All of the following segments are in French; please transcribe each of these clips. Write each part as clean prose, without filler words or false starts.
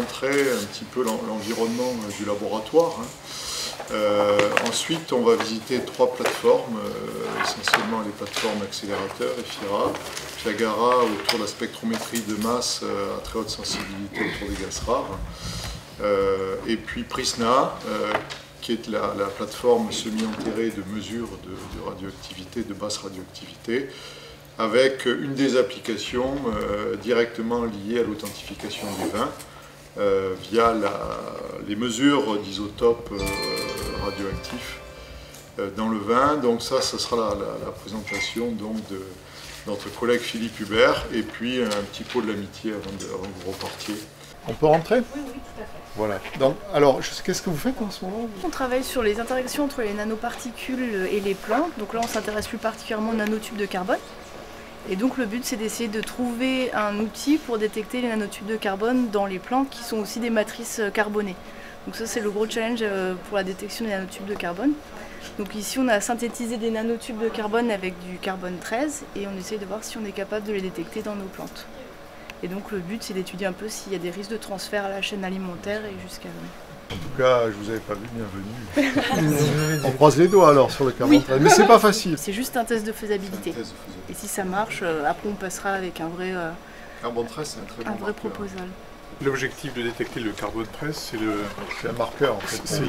montrer un petit peu l'environnement du laboratoire. Ensuite, on va visiter 3 plateformes, essentiellement les plateformes accélérateurs, EFIRA, Piagara autour de la spectrométrie de masse à très haute sensibilité autour des gaz rares, et puis Prisna, qui est la plateforme semi-enterrée de mesure de radioactivité, de basse radioactivité, avec une des applications directement liées à l'authentification du vin, via les mesures d'isotopes radioactifs dans le vin. Donc ça sera la présentation donc, de notre collègue Philippe Hubert, et puis un petit pot de l'amitié avant que vous repartiez. On peut rentrer? Oui, tout à fait. Voilà. Donc, alors, qu'est-ce que vous faites en ce moment? On travaille sur les interactions entre les nanoparticules et les plantes. Donc là, on s'intéresse plus particulièrement aux nanotubes de carbone. Et donc le but, c'est d'essayer de trouver un outil pour détecter les nanotubes de carbone dans les plantes qui sont aussi des matrices carbonées. Donc ça, c'est le gros challenge pour la détection des nanotubes de carbone. Donc ici, on a synthétisé des nanotubes de carbone avec du carbone 13 et on essaye de voir si on est capable de les détecter dans nos plantes. Et donc le but, c'est d'étudier un peu s'il y a des risques de transfert à la chaîne alimentaire et jusqu'à l'homme. En tout cas, je vous avais pas vu, bienvenue. On croise les doigts alors sur le carbone 13, mais c'est pas facile. C'est juste un test de faisabilité. Et si ça marche, après on passera avec un vrai, carbone 13, c'est un très bon proposal. L'objectif de détecter le carbone 13, c'est un marqueur en fait. C'est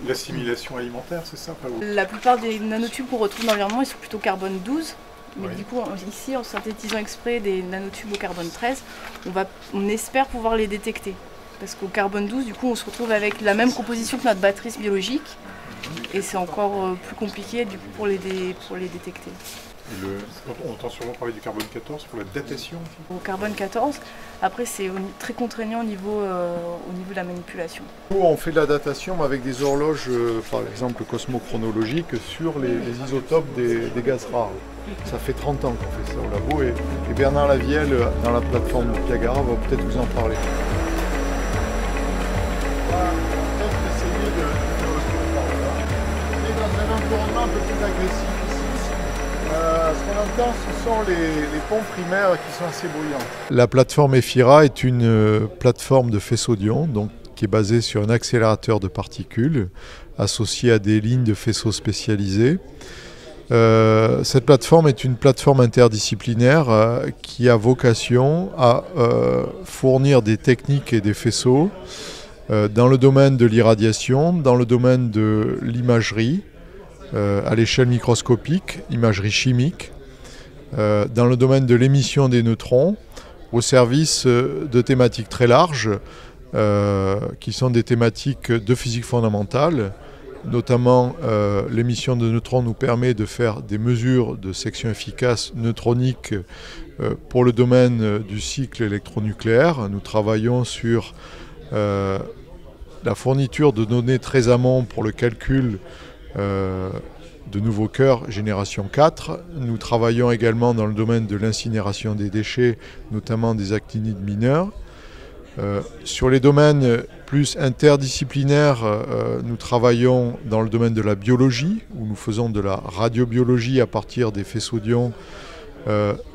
l'assimilation alimentaire, c'est ça? La plupart des nanotubes qu'on retrouve dans l'environnement, ils sont plutôt carbone 12. Mais oui. Du coup, ici, en synthétisant exprès des nanotubes au carbone 13, on espère pouvoir les détecter. Parce qu'au carbone 12, du coup, on se retrouve avec la même composition que notre matrice biologique. Et c'est encore plus compliqué du coup, pour les détecter. On entend sûrement parler du carbone 14 pour la datation. Au carbone 14, après c'est très contraignant au niveau de la manipulation. Nous, on fait de la datation avec des horloges, par exemple cosmochronologiques, sur les isotopes des gaz rares. Ça fait 30 ans qu'on fait ça au labo et Bernard Lavielle, dans la plateforme de Piagara, va peut-être vous en parler. On va peut-être essayer on est dans un environnement un peu plus agressif. Ce qu'on entend, ce sont les pompes primaires qui sont assez bruyantes. La plateforme EFIRA est une plateforme de faisceau d'ion, donc qui est basée sur un accélérateur de particules associé à des lignes de faisceaux spécialisées. Cette plateforme est une plateforme interdisciplinaire qui a vocation à fournir des techniques et des faisceaux dans le domaine de l'irradiation, dans le domaine de l'imagerie, à l'échelle microscopique, imagerie chimique, dans le domaine de l'émission des neutrons, au service de thématiques très larges, qui sont des thématiques de physique fondamentale. Notamment, l'émission de neutrons nous permet de faire des mesures de section efficace neutronique pour le domaine du cycle électronucléaire. Nous travaillons sur la fourniture de données très amont pour le calcul de nouveaux cœurs génération 4. Nous travaillons également dans le domaine de l'incinération des déchets, notamment des actinides mineurs. Sur les domaines plus interdisciplinaires, nous travaillons dans le domaine de la biologie, où nous faisons de la radiobiologie à partir des faisceaux d'ions,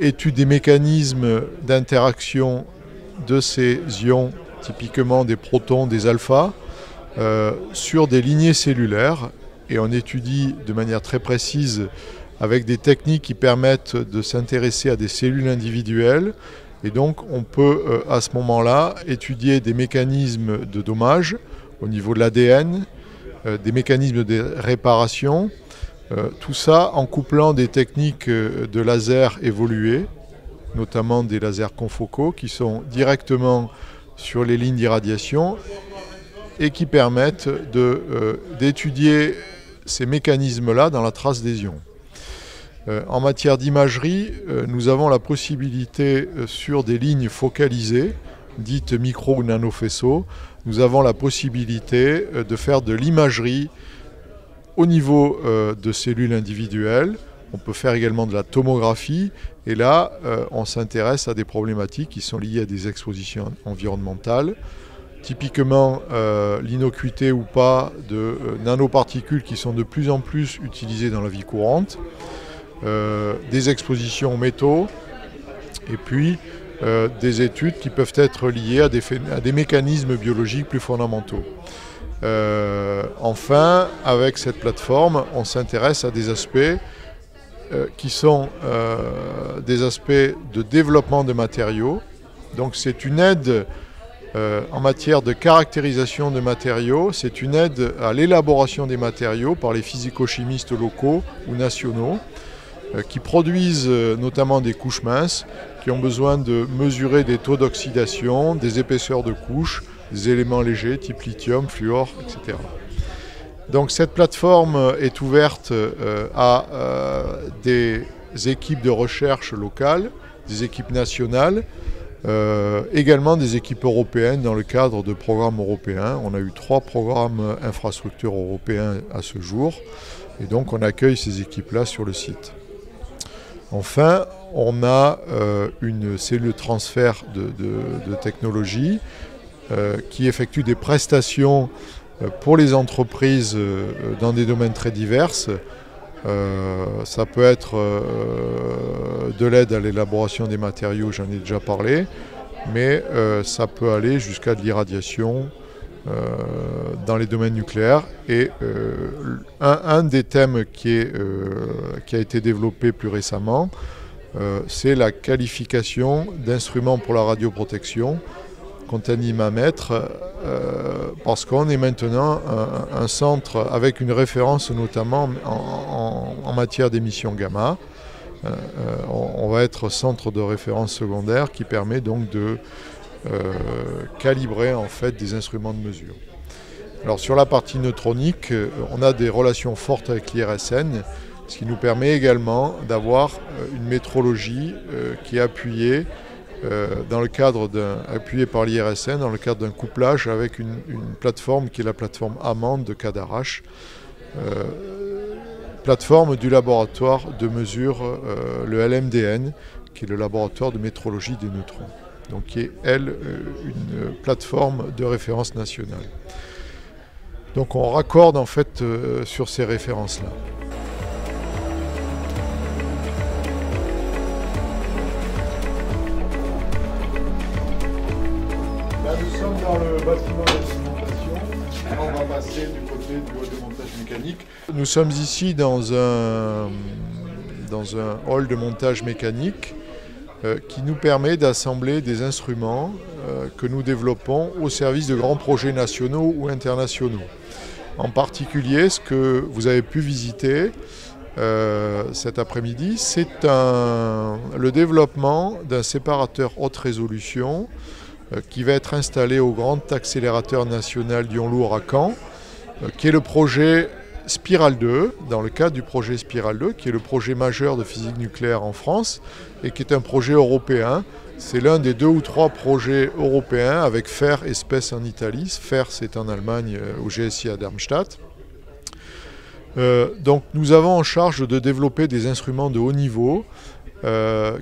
étude des mécanismes d'interaction de ces ions, typiquement des protons, des alphas, sur des lignées cellulaires. Et on étudie de manière très précise avec des techniques qui permettent de s'intéresser à des cellules individuelles. Et donc on peut à ce moment-là étudier des mécanismes de dommage au niveau de l'ADN, des mécanismes de réparation, tout ça en couplant des techniques de laser évoluées, notamment des lasers confocaux qui sont directement sur les lignes d'irradiation et qui permettent d'étudier ces mécanismes-là dans la trace des ions. En matière d'imagerie, nous avons la possibilité sur des lignes focalisées, dites micro ou nanofaisceaux, nous avons la possibilité de faire de l'imagerie au niveau de cellules individuelles. On peut faire également de la tomographie et là, on s'intéresse à des problématiques qui sont liées à des expositions environnementales. Typiquement, l'innocuité ou pas de nanoparticules qui sont de plus en plus utilisées dans la vie courante, des expositions aux métaux, et puis des études qui peuvent être liées à des mécanismes biologiques plus fondamentaux. Enfin, avec cette plateforme, on s'intéresse à des aspects qui sont des aspects de développement de matériaux. Donc c'est une aide en matière de caractérisation de matériaux, c'est une aide à l'élaboration des matériaux par les physico-chimistes locaux ou nationaux qui produisent notamment des couches minces, qui ont besoin de mesurer des taux d'oxydation, des épaisseurs de couches, des éléments légers type lithium, fluor, etc. Donc cette plateforme est ouverte à des équipes de recherche locales, des équipes nationales, également des équipes européennes dans le cadre de programmes européens. On a eu 3 programmes infrastructures européens à ce jour et donc on accueille ces équipes-là sur le site. Enfin, on a une cellule de transfert de technologie qui effectue des prestations pour les entreprises dans des domaines très divers. Ça peut être de l'aide à l'élaboration des matériaux, j'en ai déjà parlé, mais ça peut aller jusqu'à de l'irradiation dans les domaines nucléaires. Et un des thèmes qui a été développé plus récemment, c'est la qualification d'instruments pour la radioprotection qu'on anime à mettre, parce qu'on est maintenant un centre avec une référence notamment en matière d'émissions gamma. On va être centre de référence secondaire qui permet donc de calibrer en fait des instruments de mesure. Alors sur la partie neutronique, on a des relations fortes avec l'IRSN, ce qui nous permet également d'avoir une métrologie qui est appuyée appuyée par l'IRSN dans le cadre d'un couplage avec une plateforme qui est la plateforme Amande de Cadarache, plateforme du laboratoire de mesure, le LMDN, qui est le laboratoire de métrologie des neutrons, donc qui est, elle, une plateforme de référence nationale. Donc on raccorde en fait sur ces références-là. Là nous sommes dans le bâtiment d'instrumentation, on va passer du côté du hall de montage mécanique. Nous sommes ici dans un hall de montage mécanique qui nous permet d'assembler des instruments que nous développons au service de grands projets nationaux ou internationaux. En particulier, ce que vous avez pu visiter cet après-midi, c'est le développement d'un séparateur haute résolution qui va être installé au Grand Accélérateur National d'ions lourds à Caen, qui est le projet Spiral 2, dans le cadre du projet Spiral 2, qui est le projet majeur de physique nucléaire en France et qui est un projet européen. C'est l'un des 2 ou 3 projets européens avec FER et SPES en Italie. FER, c'est en Allemagne, au GSI à Darmstadt. Donc nous avons en charge de développer des instruments de haut niveau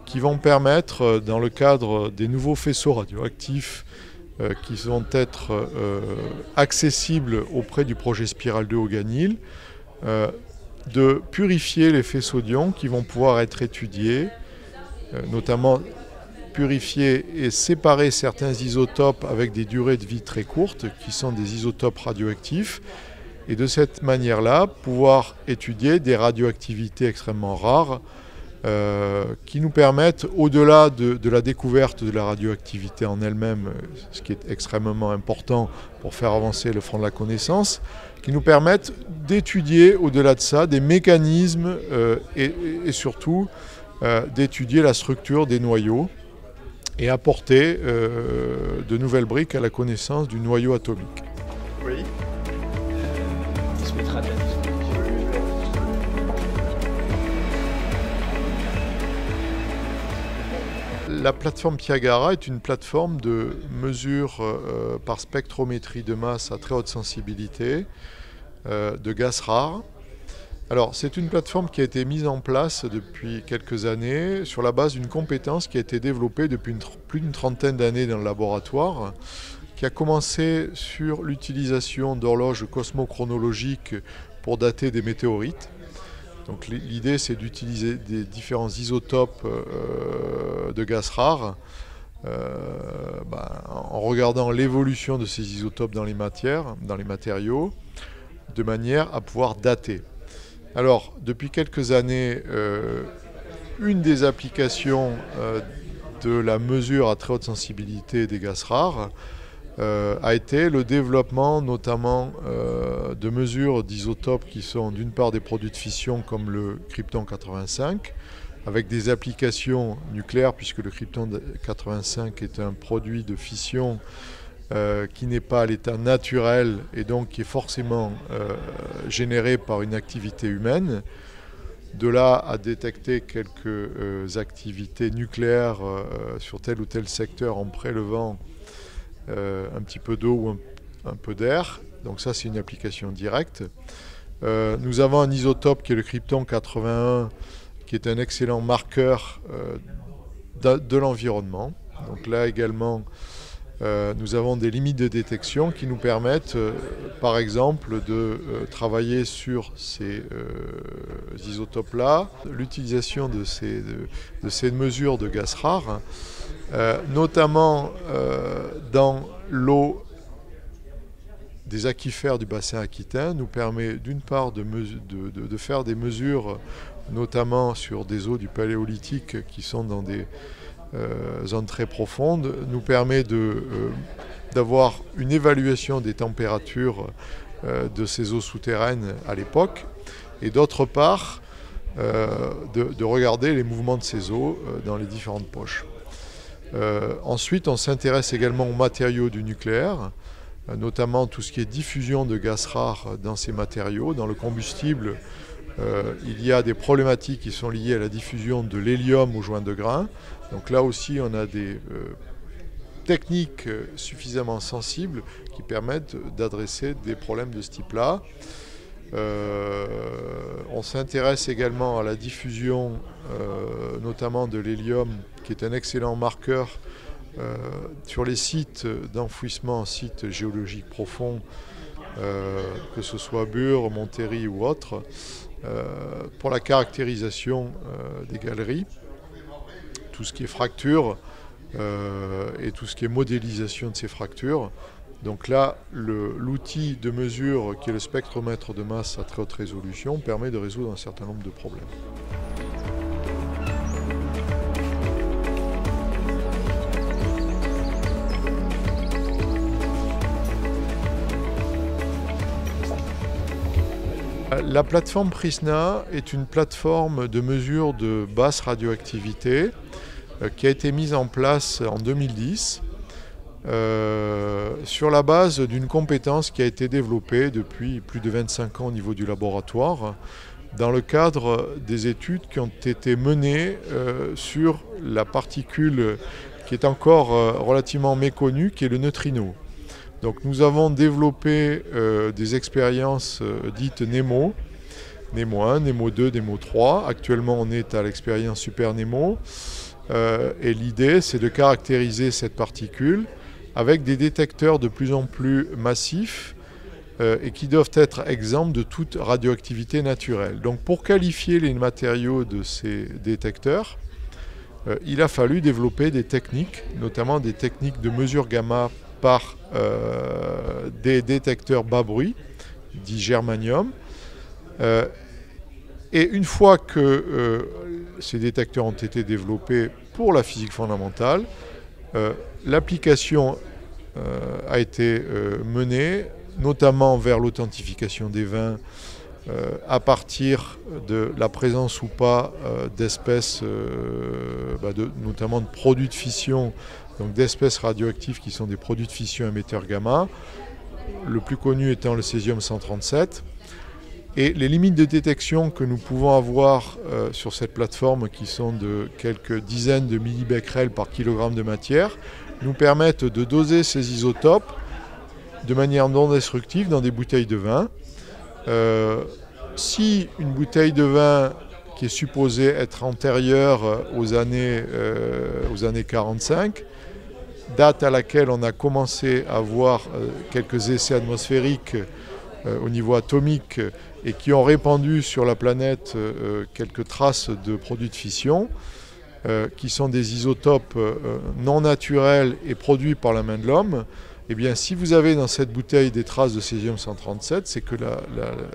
qui vont permettre, dans le cadre des nouveaux faisceaux radioactifs qui vont être accessibles auprès du projet Spiral 2 au Ganil, de purifier les faisceaux d'ions qui vont pouvoir être étudiés, notamment purifier et séparer certains isotopes avec des durées de vie très courtes, qui sont des isotopes radioactifs, et de cette manière-là, pouvoir étudier des radioactivités extrêmement rares, qui nous permettent, au-delà de la découverte de la radioactivité en elle-même, ce qui est extrêmement important pour faire avancer le front de la connaissance, qui nous permettent d'étudier, au-delà de ça, des mécanismes et surtout d'étudier la structure des noyaux et apporter de nouvelles briques à la connaissance du noyau atomique. Oui. Il se mettra de la disposition. La plateforme Piagara est une plateforme de mesure par spectrométrie de masse à très haute sensibilité de gaz rares. Alors, c'est une plateforme qui a été mise en place depuis quelques années sur la base d'une compétence qui a été développée depuis plus d'une trentaine d'années dans le laboratoire, qui a commencé sur l'utilisation d'horloges cosmochronologiques pour dater des météorites. Donc l'idée, c'est d'utiliser des différents isotopes de gaz rares en regardant l'évolution de ces isotopes dans les matières, dans les matériaux, de manière à pouvoir dater. Alors, depuis quelques années, une des applications de la mesure à très haute sensibilité des gaz rares a été le développement notamment de mesures d'isotopes qui sont d'une part des produits de fission comme le krypton 85, avec des applications nucléaires, puisque le krypton 85 est un produit de fission qui n'est pas à l'état naturel et donc qui est forcément généré par une activité humaine. De là à détecter quelques activités nucléaires sur tel ou tel secteur en prélevant un petit peu d'eau ou un peu d'air. Donc ça, c'est une application directe. Nous avons un isotope qui est le krypton 81, qui est un excellent marqueur de l'environnement. Donc là également, nous avons des limites de détection qui nous permettent, par exemple, de travailler sur ces isotopes-là, l'utilisation de ces mesures de gaz rares, notamment dans l'eau des aquifères du bassin aquitain, nous permet d'une part de faire des mesures, notamment sur des eaux du Paléolithique qui sont dans des zones très profondes, nous permet d'avoir une évaluation des températures de ces eaux souterraines à l'époque, et d'autre part de regarder les mouvements de ces eaux dans les différentes poches. Ensuite, on s'intéresse également aux matériaux du nucléaire, notamment tout ce qui est diffusion de gaz rares dans ces matériaux. Dans le combustible, il y a des problématiques qui sont liées à la diffusion de l'hélium au joint de grain. Donc là aussi, on a des techniques suffisamment sensibles qui permettent d'adresser des problèmes de ce type-là. On s'intéresse également à la diffusion, notamment de l'hélium, qui est un excellent marqueur sur les sites d'enfouissement, sites géologiques profonds, que ce soit Bure, Montéry ou autres, pour la caractérisation des galeries, tout ce qui est fracture et tout ce qui est modélisation de ces fractures. Donc là, l'outil de mesure qui est le spectromètre de masse à très haute résolution permet de résoudre un certain nombre de problèmes. La plateforme Prisna est une plateforme de mesure de basse radioactivité qui a été mise en place en 2010 sur la base d'une compétence qui a été développée depuis plus de 25 ans au niveau du laboratoire dans le cadre des études qui ont été menées sur la particule qui est encore relativement méconnue, qui est le neutrino. Donc nous avons développé des expériences dites NEMO, NEMO 1, NEMO 2, NEMO 3. Actuellement on est à l'expérience Super NEMO et l'idée c'est de caractériser cette particule avec des détecteurs de plus en plus massifs et qui doivent être exempts de toute radioactivité naturelle. Donc pour qualifier les matériaux de ces détecteurs, il a fallu développer des techniques, notamment des techniques de mesure gamma par des détecteurs bas bruit, dits germanium. Et une fois que ces détecteurs ont été développés pour la physique fondamentale, l'application a été menée, notamment vers l'authentification des vins, à partir de la présence ou pas d'espèces, notamment de produits de fission, donc d'espèces radioactives qui sont des produits de fission émetteurs gamma, le plus connu étant le césium-137. Et les limites de détection que nous pouvons avoir sur cette plateforme, qui sont de quelques dizaines de millibecquerels par kilogramme de matière, nous permettent de doser ces isotopes de manière non destructive dans des bouteilles de vin. Si une bouteille de vin qui est supposée être antérieure aux années 45, date à laquelle on a commencé à voir quelques essais atmosphériques au niveau atomique et qui ont répandu sur la planète quelques traces de produits de fission, qui sont des isotopes non naturels et produits par la main de l'homme, eh bien, si vous avez dans cette bouteille des traces de césium-137, c'est que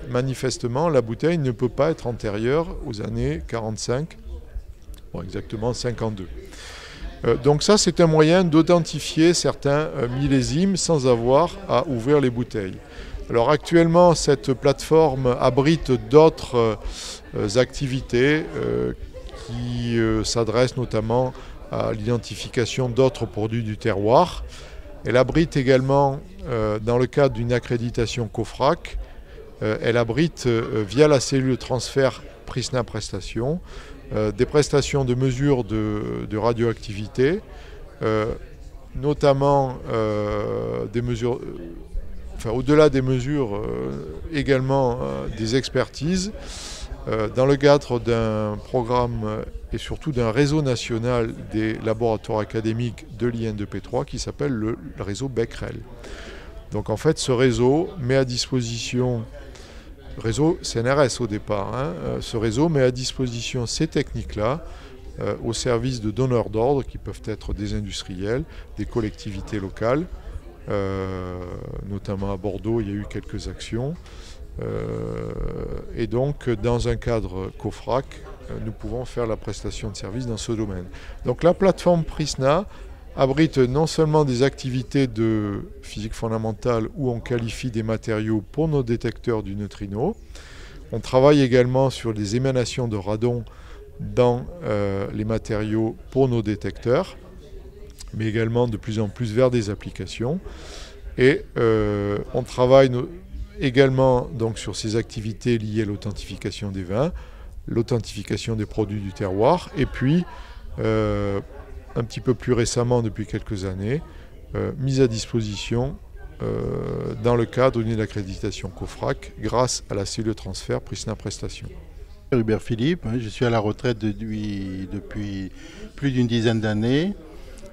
manifestement, la bouteille ne peut pas être antérieure aux années 45, bon, exactement 52. Donc ça, c'est un moyen d'authentifier certains millésimes sans avoir à ouvrir les bouteilles. Alors actuellement, cette plateforme abrite d'autres activités qui s'adressent notamment à l'identification d'autres produits du terroir. Elle abrite également, dans le cadre d'une accréditation COFRAC, elle abrite, via la cellule de transfert Prisna Prestations, des prestations de mesure de radioactivité, notamment des mesures, enfin au-delà des mesures, également des expertises, dans le cadre d'un programme et surtout d'un réseau national des laboratoires académiques de l'IN2P3 qui s'appelle le réseau Becquerel. Donc en fait, ce réseau met à disposition, réseau CNRS au départ, ce réseau met à disposition ces techniques-là au service de donneurs d'ordre qui peuvent être des industriels, des collectivités locales, notamment à Bordeaux, il y a eu quelques actions. Et donc, dans un cadre COFRAC, nous pouvons faire la prestation de service dans ce domaine. Donc la plateforme Prisna abrite non seulement des activités de physique fondamentale où on qualifie des matériaux pour nos détecteurs du neutrino, on travaille également sur les émanations de radon dans les matériaux pour nos détecteurs, mais également de plus en plus vers des applications. Et on travaille également donc, sur ces activités liées à l'authentification des vins, l'authentification des produits du terroir, et puis, un petit peu plus récemment, depuis quelques années, mise à disposition dans le cadre d'une accréditation COFRAC grâce à la cellule de transfert Prisna Prestations. Hubert Philippe, je suis à la retraite depuis plus d'une dizaine d'années.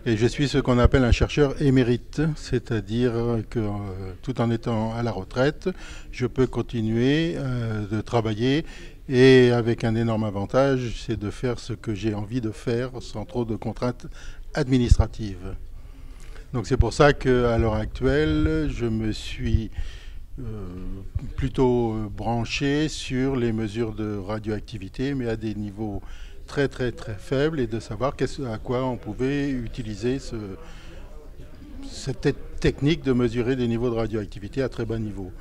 Et je suis ce qu'on appelle un chercheur émérite, c'est-à-dire que tout en étant à la retraite, je peux continuer de travailler et avec un énorme avantage, c'est de faire ce que j'ai envie de faire sans trop de contraintes administratives. Donc c'est pour ça qu'à l'heure actuelle, je me suis plutôt branché sur les mesures de radioactivité, mais à des niveaux très faible et de savoir à quoi on pouvait utiliser cette technique de mesurer des niveaux de radioactivité à très bas niveau.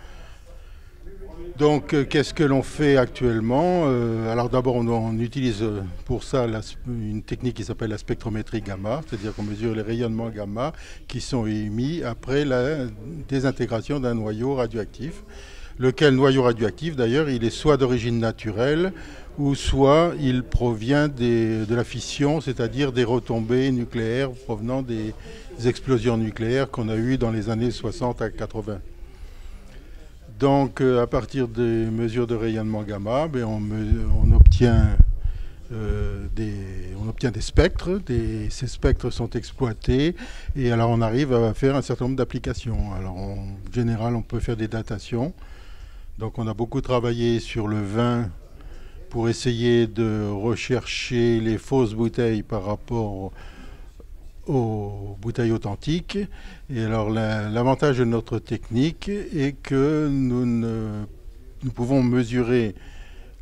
Donc qu'est-ce que l'on fait actuellement? Alors d'abord on utilise pour ça une technique qui s'appelle la spectrométrie gamma, c'est-à-dire qu'on mesure les rayonnements gamma qui sont émis après la désintégration d'un noyau radioactif. Lequel noyau radioactif d'ailleurs il est soit d'origine naturelle ou soit il provient de la fission, c'est-à-dire des retombées nucléaires provenant des explosions nucléaires qu'on a eues dans les années 60 à 80. Donc à partir des mesures de rayonnement gamma, on obtient des spectres, ces spectres sont exploités et alors on arrive à faire un certain nombre d'applications. Alors en général on peut faire des datations, donc on a beaucoup travaillé sur le vin pour essayer de rechercher les fausses bouteilles par rapport aux bouteilles authentiques. Et alors l'avantage de notre technique est que nous pouvons mesurer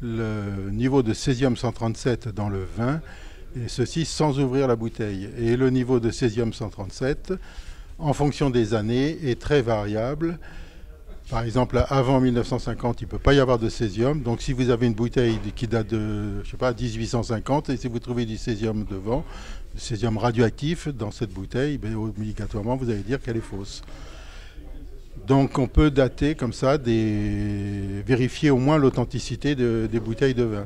le niveau de césium-137 dans le vin, et ceci sans ouvrir la bouteille. Et le niveau de césium-137, en fonction des années, est très variable. Par exemple, avant 1950, il ne peut pas y avoir de césium. Donc si vous avez une bouteille qui date de, je sais pas, 1850, et si vous trouvez du césium devant, du césium radioactif dans cette bouteille, obligatoirement, vous allez dire qu'elle est fausse. Donc on peut dater comme ça, vérifier au moins l'authenticité des bouteilles de vin.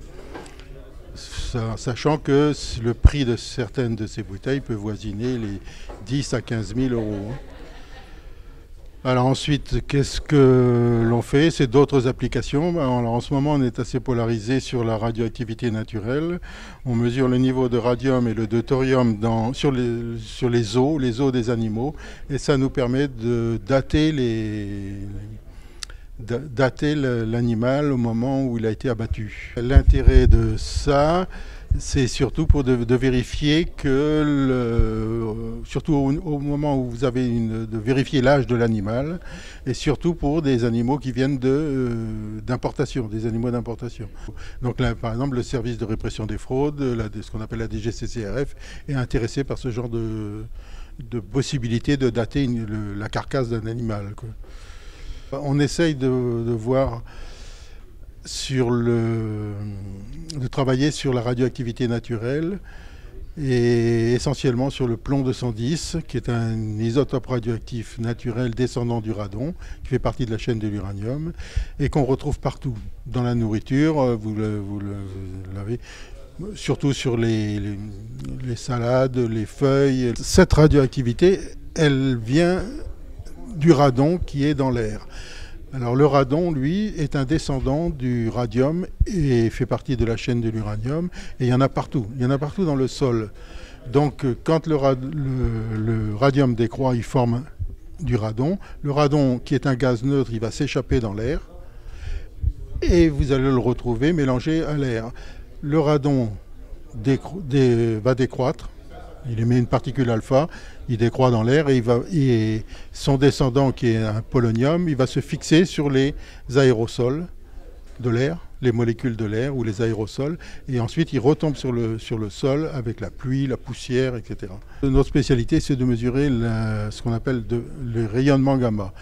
Sachant que le prix de certaines de ces bouteilles peut voisiner les 10 à 15 000 euros. Alors ensuite, qu'est-ce que l'on fait? C'est d'autres applications. Alors, en ce moment, on est assez polarisé sur la radioactivité naturelle. On mesure le niveau de radium et le de thorium sur les os des animaux. Et ça nous permet de dater l'animal au moment où il a été abattu. L'intérêt de ça, C'est surtout pour de vérifier que, surtout au moment où vous avez de vérifier l'âge de l'animal, et surtout pour des animaux qui viennent d'importation, des animaux d'importation. Donc là, par exemple, le service de répression des fraudes, ce qu'on appelle la DGCCRF, est intéressé par ce genre de possibilité de dater la carcasse d'un animal, quoi. On essaye de voir de travailler sur la radioactivité naturelle et essentiellement sur le plomb 210, qui est un isotope radioactif naturel descendant du radon, qui fait partie de la chaîne de l'uranium et qu'on retrouve partout, dans la nourriture, vous l'avez, surtout sur les salades, les feuilles. Cette radioactivité, elle vient du radon qui est dans l'air. Alors le radon, lui, est un descendant du radium et fait partie de la chaîne de l'uranium. Et il y en a partout. Il y en a partout dans le sol. Donc quand le radium décroît, il forme du radon. Le radon, qui est un gaz neutre, il va s'échapper dans l'air. Et vous allez le retrouver mélangé à l'air. Le radon va décroître. Il émet une particule alpha, il décroît dans l'air et son descendant, qui est un polonium, il va se fixer sur les aérosols de l'air, les molécules de l'air ou les aérosols, et ensuite il retombe sur le sol avec la pluie, la poussière, etc. Notre spécialité, c'est de mesurer ce qu'on appelle le rayonnement gamma.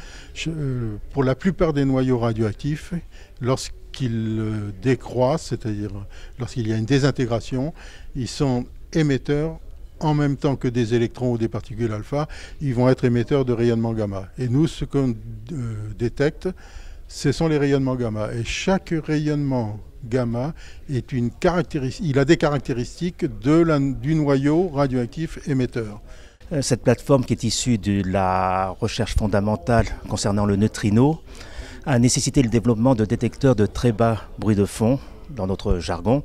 Pour la plupart des noyaux radioactifs, lorsqu'ils décroissent, c'est-à-dire lorsqu'il y a une désintégration, ils sont émetteurs en même temps que des électrons ou des particules alpha, ils vont être émetteurs de rayonnement gamma. Et nous, ce qu'on détecte, ce sont les rayonnements gamma. Et chaque rayonnement gamma il a des caractéristiques du noyau radioactif émetteur. Cette plateforme, qui est issue de la recherche fondamentale concernant le neutrino, a nécessité le développement de détecteurs de très bas bruit de fond, dans notre jargon.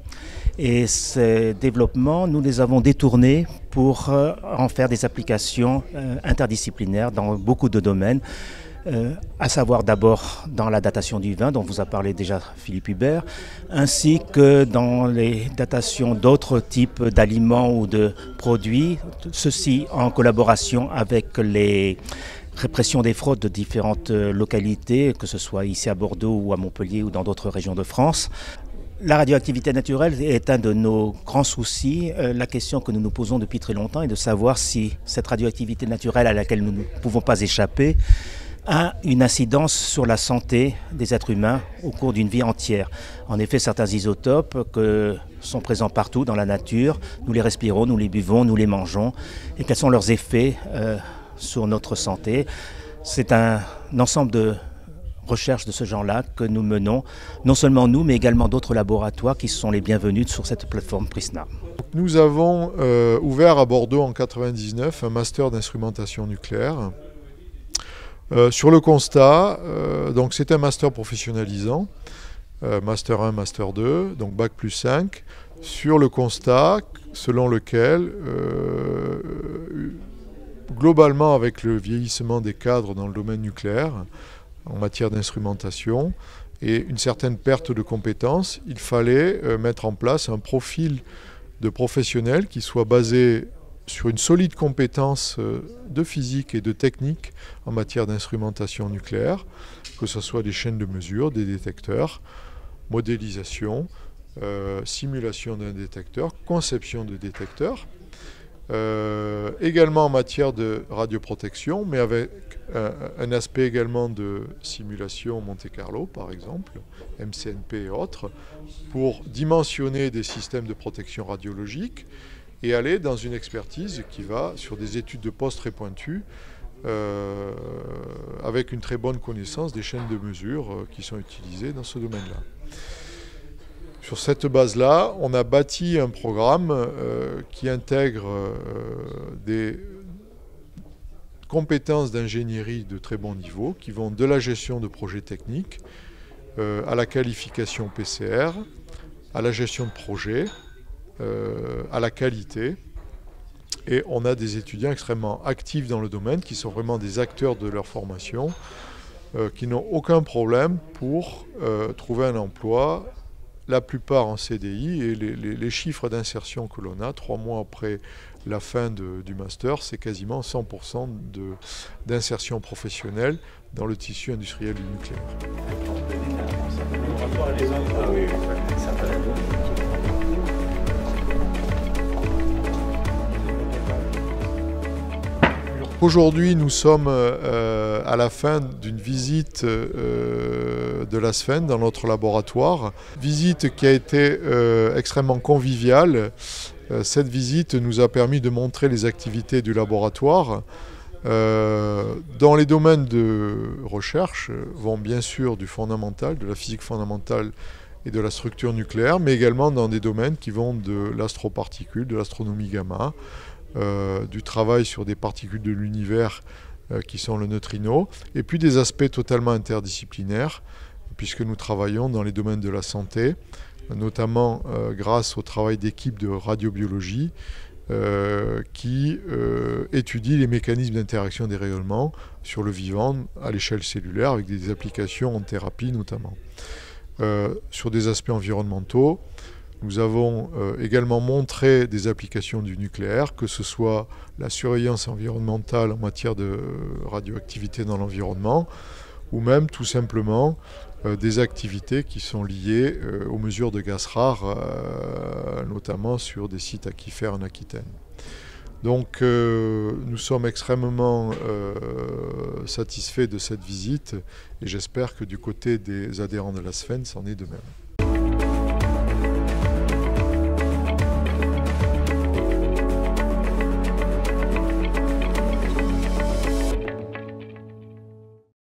Et ces développements, nous les avons détournés pour en faire des applications interdisciplinaires dans beaucoup de domaines, à savoir d'abord dans la datation du vin, dont vous a parlé déjà Philippe Hubert, ainsi que dans les datations d'autres types d'aliments ou de produits, ceci en collaboration avec les répression des fraudes de différentes localités, que ce soit ici à Bordeaux ou à Montpellier ou dans d'autres régions de France. La radioactivité naturelle est un de nos grands soucis. La question que nous nous posons depuis très longtemps est de savoir si cette radioactivité naturelle à laquelle nous ne pouvons pas échapper a une incidence sur la santé des êtres humains au cours d'une vie entière. En effet, certains isotopes sont présents partout dans la nature, nous les respirons, nous les buvons, nous les mangeons. Et quels sont leurs effets sur notre santé? C'est un ensemble de recherches de ce genre-là que nous menons, non seulement nous, mais également d'autres laboratoires qui sont les bienvenus sur cette plateforme Prisna. Nous avons ouvert à Bordeaux en 1999 un master d'instrumentation nucléaire. Sur le constat, donc c'est un master professionnalisant, master 1, master 2, donc bac plus 5, sur le constat selon lequel globalement, avec le vieillissement des cadres dans le domaine nucléaire, en matière d'instrumentation, et une certaine perte de compétences, il fallait mettre en place un profil de professionnels qui soit basé sur une solide compétence de physique et de technique en matière d'instrumentation nucléaire, que ce soit des chaînes de mesure, des détecteurs, modélisation, simulation d'un détecteur, conception de détecteurs, également en matière de radioprotection, mais avec un aspect également de simulation Monte-Carlo, par exemple, MCNP et autres, pour dimensionner des systèmes de protection radiologique et aller dans une expertise qui va sur des études de poste très pointues, avec une très bonne connaissance des chaînes de mesure qui sont utilisées dans ce domaine-là. Sur cette base-là, on a bâti un programme qui intègre des compétences d'ingénierie de très bon niveau, qui vont de la gestion de projets techniques à la qualification PCR, à la gestion de projets, à la qualité. Et on a des étudiants extrêmement actifs dans le domaine, qui sont vraiment des acteurs de leur formation, qui n'ont aucun problème pour trouver un emploi la plupart en CDI, et les chiffres d'insertion que l'on a 3 mois après la fin du master, c'est quasiment 100% d'insertion professionnelle dans le tissu industriel du nucléaire. Aujourd'hui, nous sommes à la fin d'une visite de l'ASFEN dans notre laboratoire. Visite qui a été extrêmement conviviale. Cette visite nous a permis de montrer les activités du laboratoire. Dans les domaines de recherche vont bien sûr du fondamental, de la physique fondamentale et de la structure nucléaire, mais également dans des domaines qui vont de l'astroparticule, de l'astronomie gamma, du travail sur des particules de l'univers qui sont le neutrino, et puis des aspects totalement interdisciplinaires, puisque nous travaillons dans les domaines de la santé, notamment grâce au travail d'équipe de radiobiologie qui étudie les mécanismes d'interaction des rayonnements sur le vivant à l'échelle cellulaire, avec des applications en thérapie notamment. Sur des aspects environnementaux, nous avons également montré des applications du nucléaire, que ce soit la surveillance environnementale en matière de radioactivité dans l'environnement, ou même tout simplement des activités qui sont liées aux mesures de gaz rares, notamment sur des sites aquifères en Aquitaine. Donc nous sommes extrêmement satisfaits de cette visite, et j'espère que du côté des adhérents de l'ASFEN, c'en est de même.